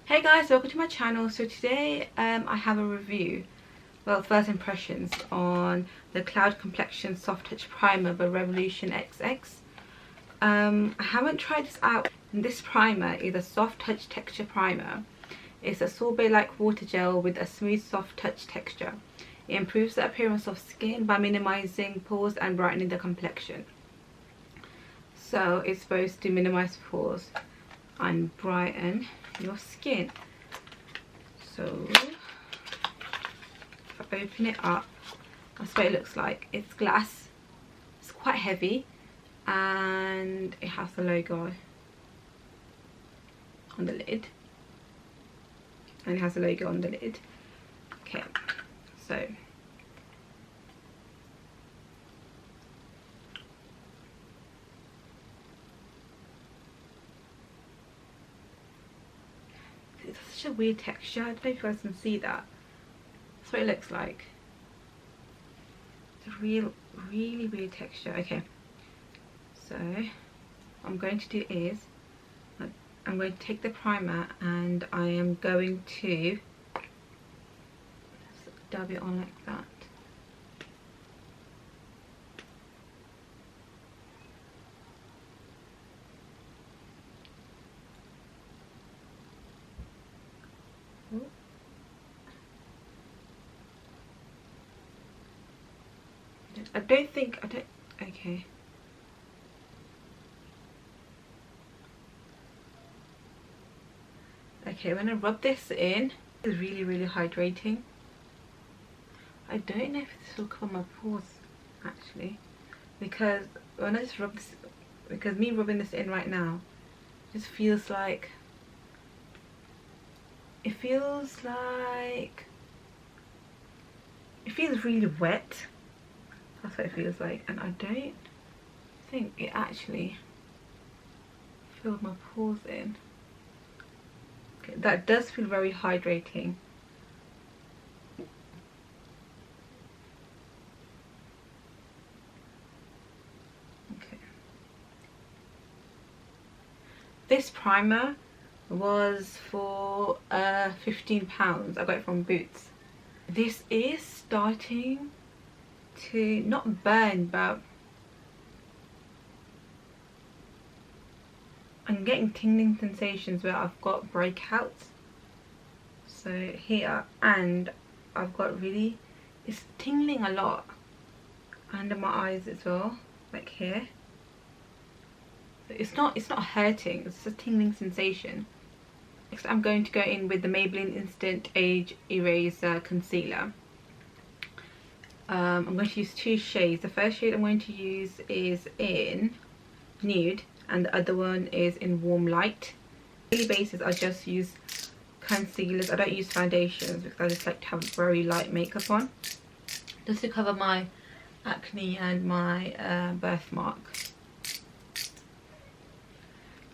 Hey guys, welcome to my channel. So today I have a review, well, first impressions on the Cloud Complexion Soft Touch Primer by Revolution XX. I haven't tried this out. This primer is a soft touch texture primer. It's a sorbet-like water gel with a smooth soft touch texture. It improves the appearance of skin by minimizing pores and brightening the complexion. So it's supposed to minimize pores and brighten your skin. So if I open it up, that's what it looks like. It's glass, it's quite heavy, and it has the logo on the lid, and it has the logo on the lid. Okay, so it's such a weird texture. I don't know if you guys can see that. That's what it looks like. It's a really weird texture. Okay, so what I'm going to do is I'm going to take the primer and I am going to dab it on like that. Okay. Okay, when I rub this in, it's really hydrating. I don't know if this will cover my pores actually, because when I just rub this, because me rubbing this in right now, it just feels like, it feels really wet. That's what it feels like, and I don't think it actually filled my pores in. Okay, that does feel very hydrating. Okay. This primer was for £15. I got it from Boots. This is starting to not burn, but I'm getting tingling sensations where I've got breakouts. So here, and I've got it's tingling a lot under my eyes as well, like here. So it's not hurting, it's just a tingling sensation. Next I'm going to go in with the Maybelline Instant Age Eraser Concealer. I'm going to use two shades. The first shade I'm going to use is in Nude, and the other one is in Warm Light. On a daily basis I just use concealers. I don't use foundations because I just like to have very light makeup on, just to cover my acne and my birthmark.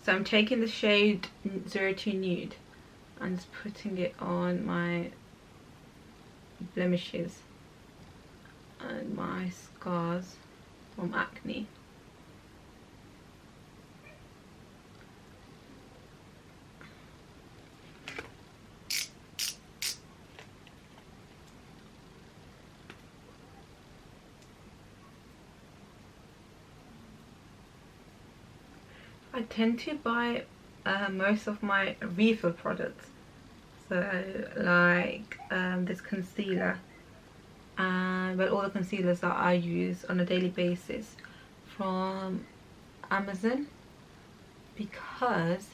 So I'm taking the shade 02 Nude and just putting it on my blemishes and my scars from acne. I tend to buy most of my refill products, so like this concealer, but all the concealers that I use on a daily basis from Amazon, because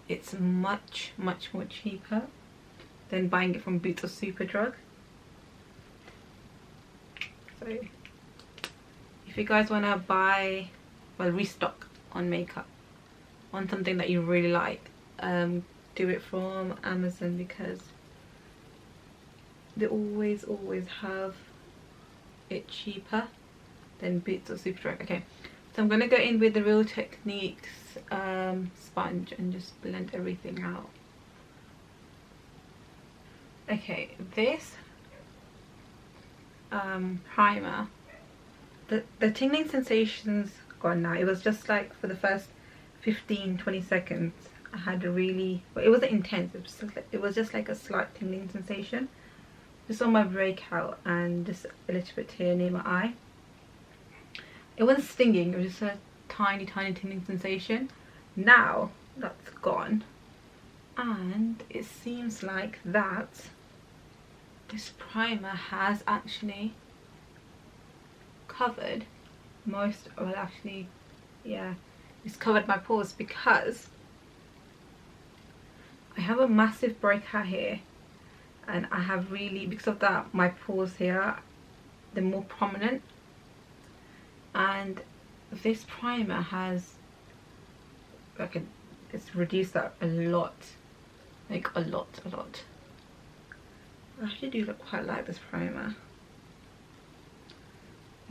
it's much more cheaper than buying it from Boots or Superdrug. So if you guys want to buy, well, restock on makeup, on something that you really like, do it from Amazon, because they always have it cheaper than Boots or Superdrug. Okay, so I'm gonna go in with the Real Techniques sponge and just blend everything out. Okay, this primer, the tingling sensation's gone now. It was just like for the first 15-20 seconds I had a really, well, it wasn't intense, it was just like a slight tingling sensation just on my breakout and just a little bit here near my eye. It wasn't stinging, it was just a tiny tingling sensation. Now that's gone, and it seems like that this primer has actually covered most, well actually, yeah, it's covered my pores, because I have a massive breakout here, and I have really, because of that, my pores here, they're more prominent, and this primer has like it's reduced that a lot, like a lot. I actually do quite like this primer.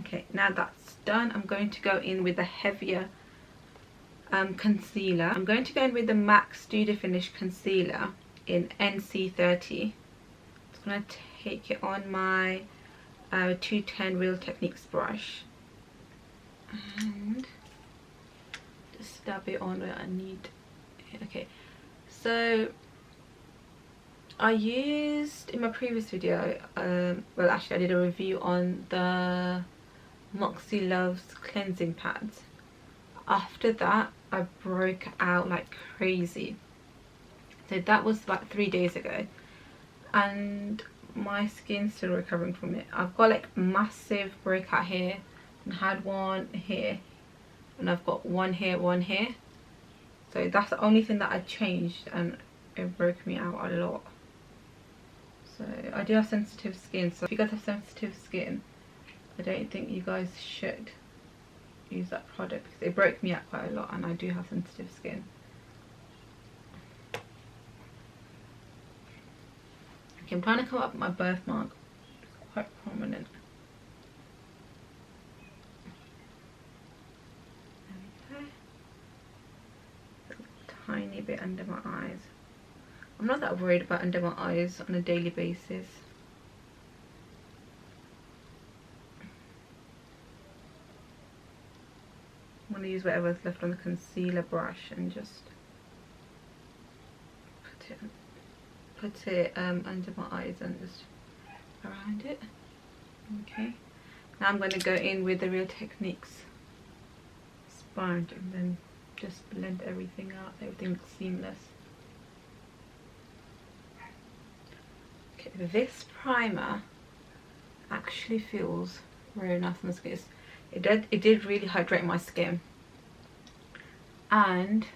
Okay, now that's done, I'm going to go in with a heavier concealer. I'm going to go in with the MAC Studio Finish Concealer in NC30. I'm going to take it on my 210 Real Techniques brush and just dab it on where I need it. Okay, so I used, in my previous video, well actually I did a review on the Moxie Loves cleansing pads. After that I broke out like crazy, so that was about 3 days ago, and my skin's still recovering from it. I've got like massive breakout here, and had one here, and I've got one here, so that's the only thing that I changed, and it broke me out a lot. So I do have sensitive skin, so if you guys have sensitive skin, I don't think you guys should use that product, because it broke me out quite a lot, and I do have sensitive skin. Okay, I'm trying to come up with my birthmark. It's quite prominent. There we go. A tiny bit under my eyes. I'm not that worried about under my eyes on a daily basis. I'm going to use whatever's left on the concealer brush and just put it under my eyes and just around it. Okay, now I'm going to go in with the Real Techniques sponge and then just blend everything out. Everything looks seamless. Okay, this primer actually feels very nice on the skin. It did really hydrate my skin, and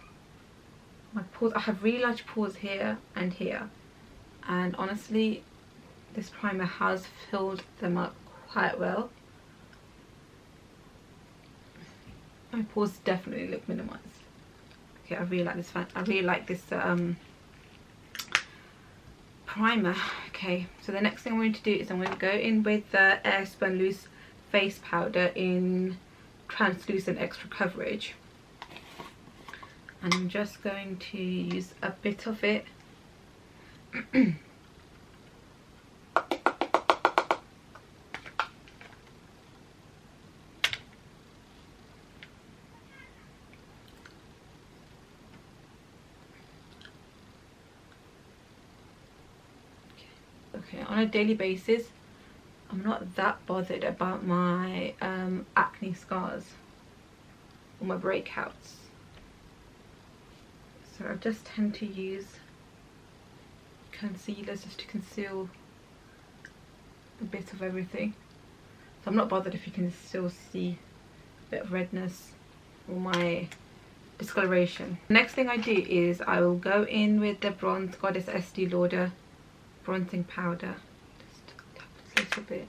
my pores, I have really large pores here and here, and honestly this primer has filled them up quite well. My pores definitely look minimized. Okay, I really like this primer. Okay, so the next thing I'm going to do is I'm going to go in with the Airspun Loose Face Powder in Translucent Extra Coverage, and I'm just going to use a bit of it. Okay, on a daily basis I'm not that bothered about my acne scars or my breakouts, so I just tend to use concealers just to conceal a bit of everything. So I'm not bothered if you can still see a bit of redness or my discoloration. The next thing I do is I will go in with the Bronze Goddess Estee Lauder bronzing powder. Just tap this a little bit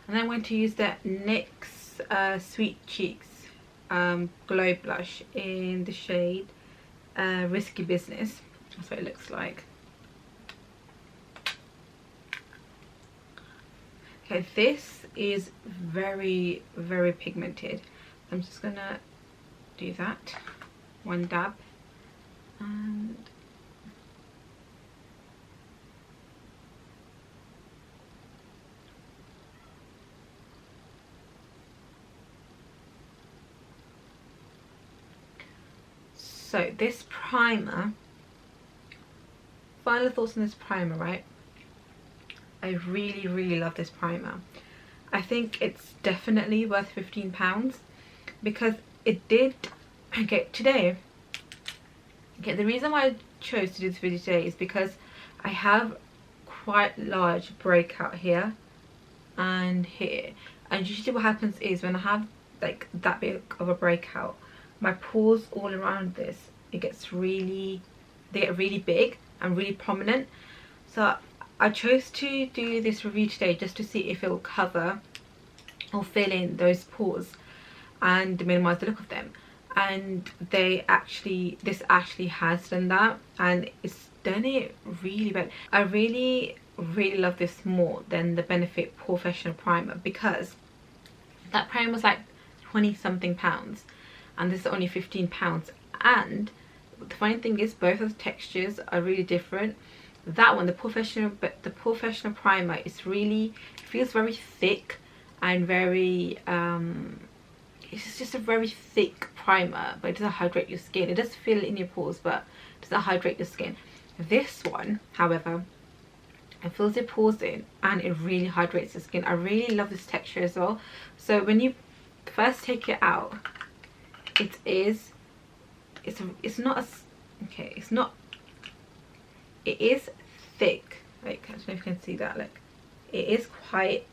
and then I'm going to use the NYX Sweet Cheeks Glow Blush in the shade Risky Business. That's what it looks like. Okay, this is very pigmented. I'm just gonna do that, one dab, and So this primer, final thoughts on this primer, right? I really love this primer. I think it's definitely worth £15 because it did get today. Okay, the reason why I chose to do this video today is because I have quite large breakout here and here, and usually what happens is when I have like that big of a breakout, my pores all around this, they get really big and really prominent. So I chose to do this review today just to see if it will cover or fill in those pores and minimize the look of them. And this actually has done that, and it's done it really well. I really love this more than the Benefit Professional Primer, because that primer was like 20 something pounds and this is only £15. And the funny thing is, both of the textures are really different. That one, the professional primer, is really, it feels very thick and very it's just a very thick primer, but it doesn't hydrate your skin. It does fill in your pores, but it doesn't hydrate your skin. This one, however, it fills your pores in and it really hydrates the skin. I really love this texture as well. So when you first take it out, it is thick. Like, I don't know if you can see that. Like, it is quite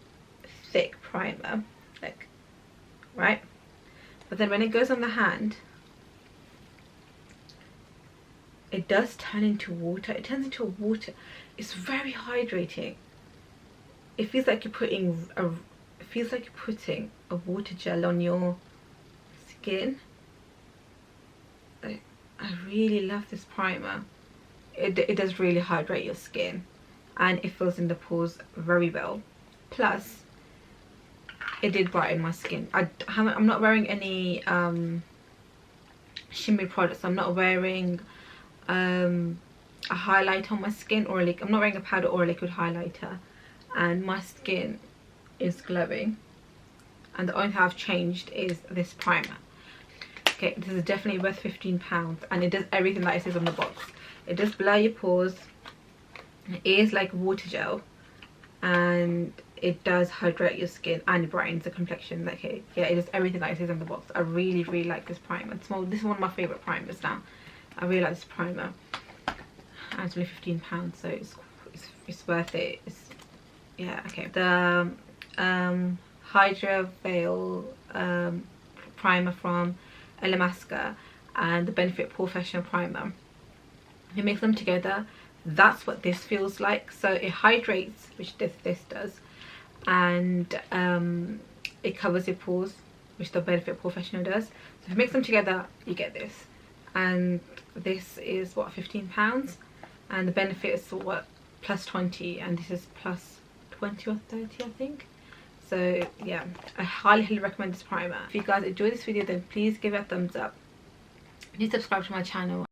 thick primer, like, right? But then when it goes on the hand, it does turn into water. It turns into water. It's very hydrating. It feels like you're putting a water gel on your skin. I really love this primer. It does really hydrate your skin and it fills in the pores very well. Plus, it did brighten my skin. I'm not wearing any shimmery products. I'm not wearing a highlight on my skin, or I'm not wearing a powder or a liquid highlighter, and my skin is glowing, and the only thing I've changed is this primer. Okay, this is definitely worth £15, and it does everything that it says on the box. It does blur your pores, it is like water gel, and it does hydrate your skin and it brightens the complexion. Like, yeah, it does everything that it says on the box. I really like this primer. This is one of my favourite primers now. I really like this primer, and it's only £15, so it's worth it. Yeah, okay. The Hydra Veil primer from Elamaska and the Benefit Professional Primer, if you mix them together, that's what this feels like. So it hydrates, which this does, and it covers your pores, which the Benefit Professional does. So if you mix them together, you get this, and this is what, £15, and the Benefit is what, plus 20, and this is plus 20 or 30, I think. So yeah, I highly recommend this primer. If you guys enjoyed this video, then please give it a thumbs up. Please subscribe to my channel.